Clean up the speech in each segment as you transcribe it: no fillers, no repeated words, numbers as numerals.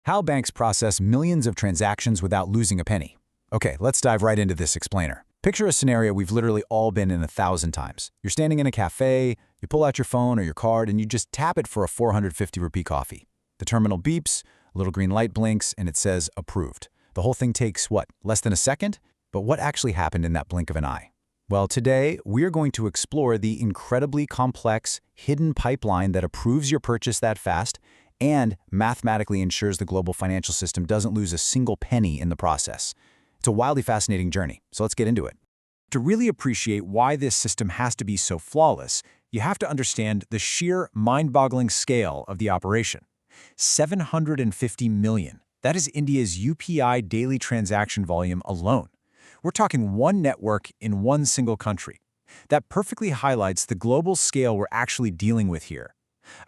How banks process millions of transactions without losing a penny. Okay, let's dive right into this explainer. Picture a scenario we've literally all been in 1,000 times. You're standing in a cafe, you pull out your phone or your card, and you just tap it for a 450 rupee coffee. The terminal beeps, a little green light blinks, and it says approved. The whole thing takes, what, less than a second? But what actually happened in that blink of an eye? Well, today, we're going to explore the incredibly complex, hidden pipeline that approves your purchase that fast and mathematically ensures the global financial system doesn't lose a single penny in the process. It's a wildly fascinating journey, so let's get into it. To really appreciate why this system has to be so flawless, you have to understand the sheer mind-boggling scale of the operation. 750 million. That is India's UPI daily transaction volume alone. We're talking one network in one single country. That perfectly highlights the global scale we're actually dealing with here.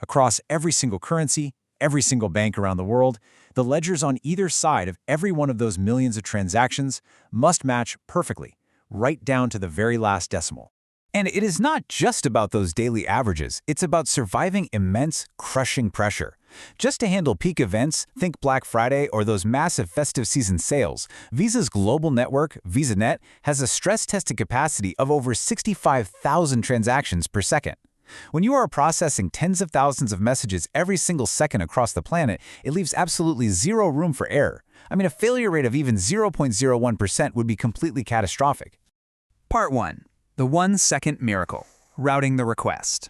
Across every single currency, every single bank around the world, the ledgers on either side of every one of those millions of transactions must match perfectly, right down to the very last decimal. And it is not just about those daily averages, it's about surviving immense, crushing pressure. Just to handle peak events, think Black Friday or those massive festive season sales, Visa's global network, VisaNet, has a stress-tested capacity of over 65,000 transactions per second. When you are processing tens of thousands of messages every single second across the planet, it leaves absolutely zero room for error. I mean, a failure rate of even 0.01% would be completely catastrophic. Part 1. The 1-second miracle. Routing the request.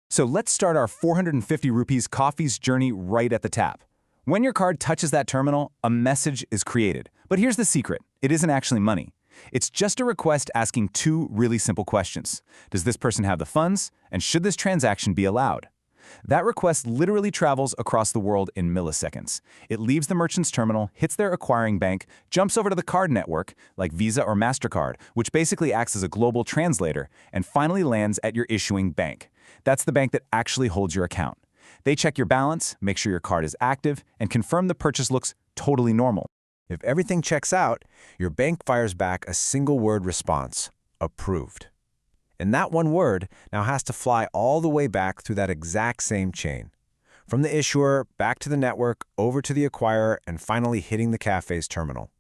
So let's start our 450 rupees coffee's journey right at the tap. When your card touches that terminal, a message is created. But here's the secret. It isn't actually money. It's just a request asking two really simple questions. Does this person have the funds? And should this transaction be allowed? That request literally travels across the world in milliseconds. It leaves the merchant's terminal, hits their acquiring bank, jumps over to the card network, like Visa or MasterCard, which basically acts as a global translator, and finally lands at your issuing bank. That's the bank that actually holds your account. They check your balance, make sure your card is active, and confirm the purchase looks totally normal. If everything checks out, your bank fires back a single-word response, approved. And that one word now has to fly all the way back through that exact same chain. From the issuer, back to the network, over to the acquirer, and finally hitting the cafe's terminal.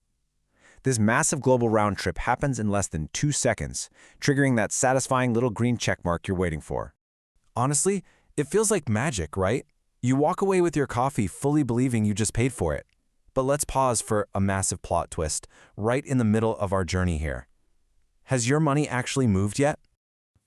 This massive global round trip happens in less than 2 seconds, triggering that satisfying little green checkmark you're waiting for. Honestly, it feels like magic, right? You walk away with your coffee fully believing you just paid for it. But let's pause for a massive plot twist, right in the middle of our journey here. Has your money actually moved yet?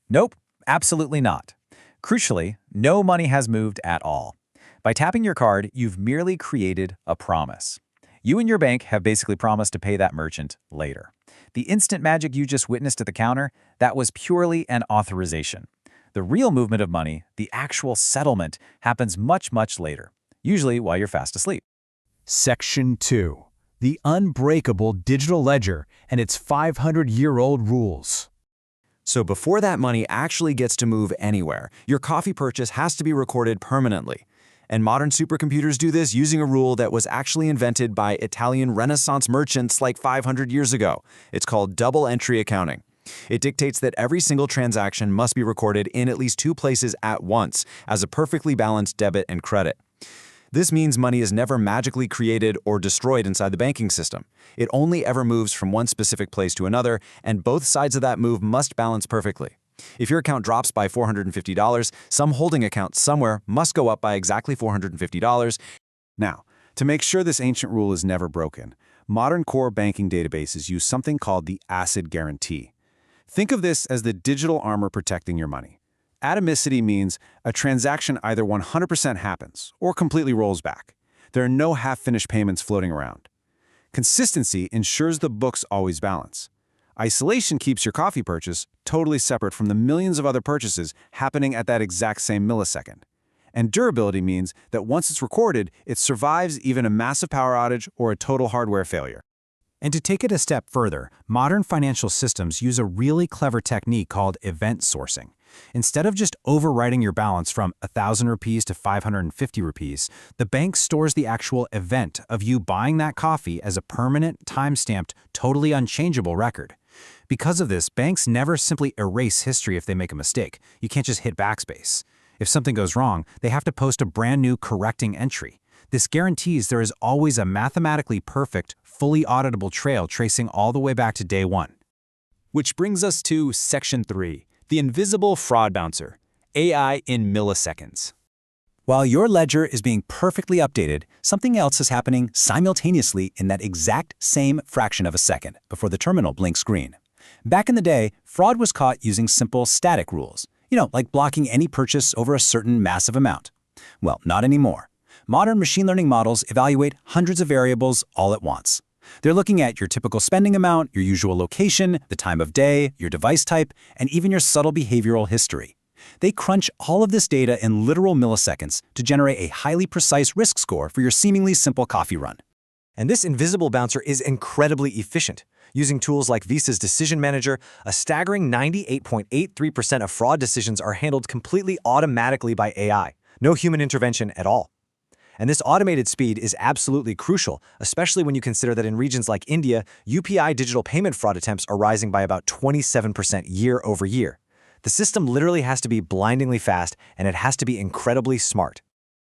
Nope, absolutely not. Crucially, no money has moved at all. By tapping your card, you've merely created a promise. You and your bank have basically promised to pay that merchant later. The instant magic you just witnessed at the counter, that was purely an authorization. The real movement of money, the actual settlement, happens much, much later, usually while you're fast asleep. Section 2. The Unbreakable Digital Ledger and its 500-year-old rules. So before that money actually gets to move anywhere, your coffee purchase has to be recorded permanently. And modern supercomputers do this using a rule that was actually invented by Italian Renaissance merchants like 500 years ago. It's called double entry accounting. It dictates that every single transaction must be recorded in at least 2 places at once as a perfectly balanced debit and credit. This means money is never magically created or destroyed inside the banking system. It only ever moves from one specific place to another, and both sides of that move must balance perfectly. If your account drops by $450, some holding account somewhere must go up by exactly $450. Now, to make sure this ancient rule is never broken, modern core banking databases use something called the ACID guarantee. Think of this as the digital armor protecting your money. Atomicity means a transaction either 100% happens or completely rolls back. There are no half-finished payments floating around. Consistency ensures the books always balance. Isolation keeps your coffee purchase totally separate from the millions of other purchases happening at that exact same millisecond. And durability means that once it's recorded, it survives even a massive power outage or a total hardware failure. And to take it a step further, modern financial systems use a really clever technique called event sourcing. Instead of just overwriting your balance from 1,000 rupees to 550 rupees, the bank stores the actual event of you buying that coffee as a permanent, time-stamped, totally unchangeable record. Because of this, banks never simply erase history if they make a mistake. You can't just hit backspace. If something goes wrong, they have to post a brand new correcting entry. This guarantees there is always a mathematically perfect, fully auditable trail tracing all the way back to day one. Which brings us to Section 3, the invisible fraud bouncer, AI in milliseconds. While your ledger is being perfectly updated, something else is happening simultaneously in that exact same fraction of a second before the terminal blinks green. Back in the day, fraud was caught using simple static rules, like blocking any purchase over a certain massive amount. Well, not anymore. Modern machine learning models evaluate hundreds of variables all at once. They're looking at your typical spending amount, your usual location, the time of day, your device type, and even your subtle behavioral history. They crunch all of this data in literal milliseconds to generate a highly precise risk score for your seemingly simple coffee run. And this invisible bouncer is incredibly efficient. Using tools like Visa's Decision Manager, a staggering 98.83% of fraud decisions are handled completely automatically by AI. No human intervention at all. And this automated speed is absolutely crucial, especially when you consider that in regions like India, UPI digital payment fraud attempts are rising by about 27% year over year. The system literally has to be blindingly fast, and it has to be incredibly smart.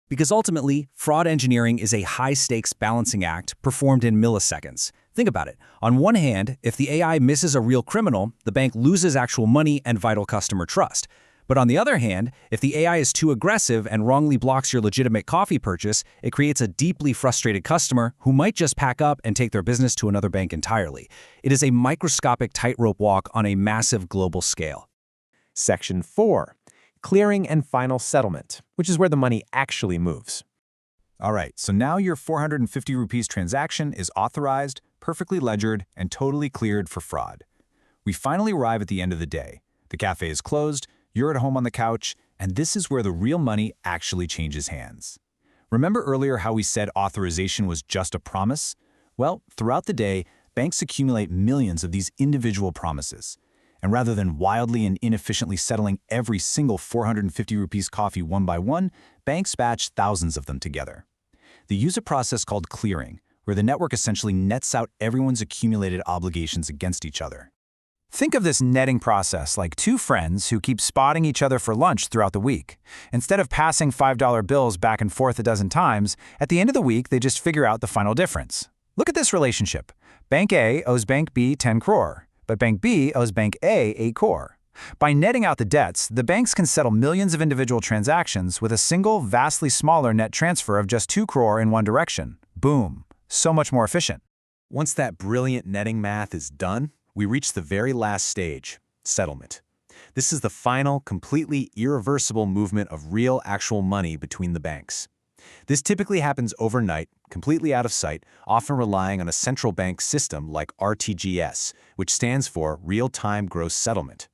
Because ultimately, fraud engineering is a high-stakes balancing act performed in milliseconds. Think about it. On one hand, if the AI misses a real criminal, the bank loses actual money and vital customer trust. But on the other hand, if the AI is too aggressive and wrongly blocks your legitimate coffee purchase, it creates a deeply frustrated customer who might just pack up and take their business to another bank entirely. It is a microscopic tightrope walk on a massive global scale. Section 4. Clearing and final settlement, which is where the money actually moves. All right, so now your 450 rupees transaction is authorized, perfectly ledgered, and totally cleared for fraud. We finally arrive at the end of the day. The cafe is closed, you're at home on the couch, and this is where the real money actually changes hands. Remember earlier how we said authorization was just a promise? Well, throughout the day, banks accumulate millions of these individual promises. And rather than wildly and inefficiently settling every single 450 rupees coffee one by one, banks batch thousands of them together. They use a process called clearing, where the network essentially nets out everyone's accumulated obligations against each other. Think of this netting process like two friends who keep spotting each other for lunch throughout the week. Instead of passing $5 bills back and forth a dozen times, at the end of the week they just figure out the final difference. Look at this relationship. Bank A owes Bank B 10 crore. But Bank B owes Bank A 8 crore. By netting out the debts, the banks can settle millions of individual transactions with a single, vastly smaller net transfer of just 2 crore in one direction. Boom. So much more efficient. Once that brilliant netting math is done, we reach the very last stage, settlement. This is the final, completely irreversible movement of real, actual money between the banks. This typically happens overnight, completely out of sight, often relying on a central bank system like RTGS, which stands for Real-Time Gross Settlement.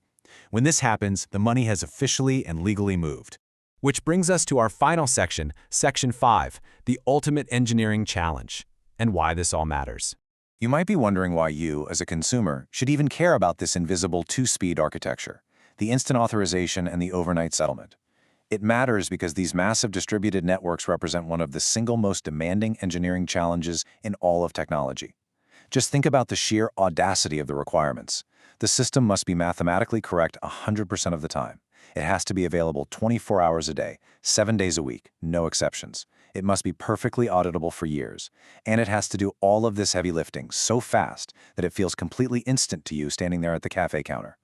When this happens, the money has officially and legally moved. Which brings us to our final section, Section 5, the ultimate engineering challenge, and why this all matters. You might be wondering why you, as a consumer, should even care about this invisible two-speed architecture, the instant authorization and the overnight settlement. It matters because these massive distributed networks represent one of the single most demanding engineering challenges in all of technology. Just think about the sheer audacity of the requirements. The system must be mathematically correct 100% of the time. It has to be available 24 hours a day, 7 days a week, no exceptions. It must be perfectly auditable for years. And it has to do all of this heavy lifting so fast that it feels completely instant to you standing there at the cafe counter.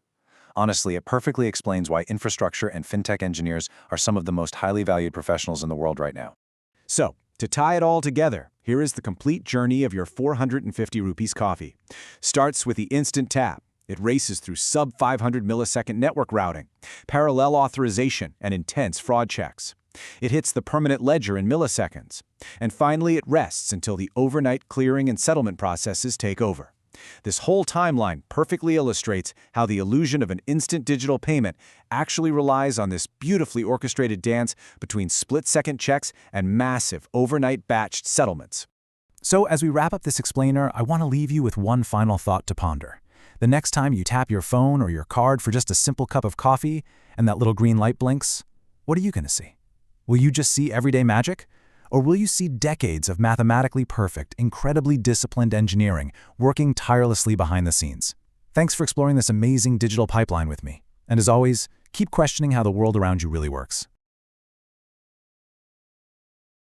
Honestly, it perfectly explains why infrastructure and fintech engineers are some of the most highly valued professionals in the world right now. So, to tie it all together, here is the complete journey of your 450 rupees coffee. Starts with the instant tap. It races through sub-500 millisecond network routing, parallel authorization, and intense fraud checks. It hits the permanent ledger in milliseconds. And finally, it rests until the overnight clearing and settlement processes take over. This whole timeline perfectly illustrates how the illusion of an instant digital payment actually relies on this beautifully orchestrated dance between split-second checks and massive overnight batched settlements. So as we wrap up this explainer, I want to leave you with one final thought to ponder. The next time you tap your phone or your card for just a simple cup of coffee and that little green light blinks, what are you going to see? Will you just see everyday magic? Or will you see decades of mathematically perfect, incredibly disciplined engineering working tirelessly behind the scenes? Thanks for exploring this amazing digital pipeline with me. And as always, keep questioning how the world around you really works.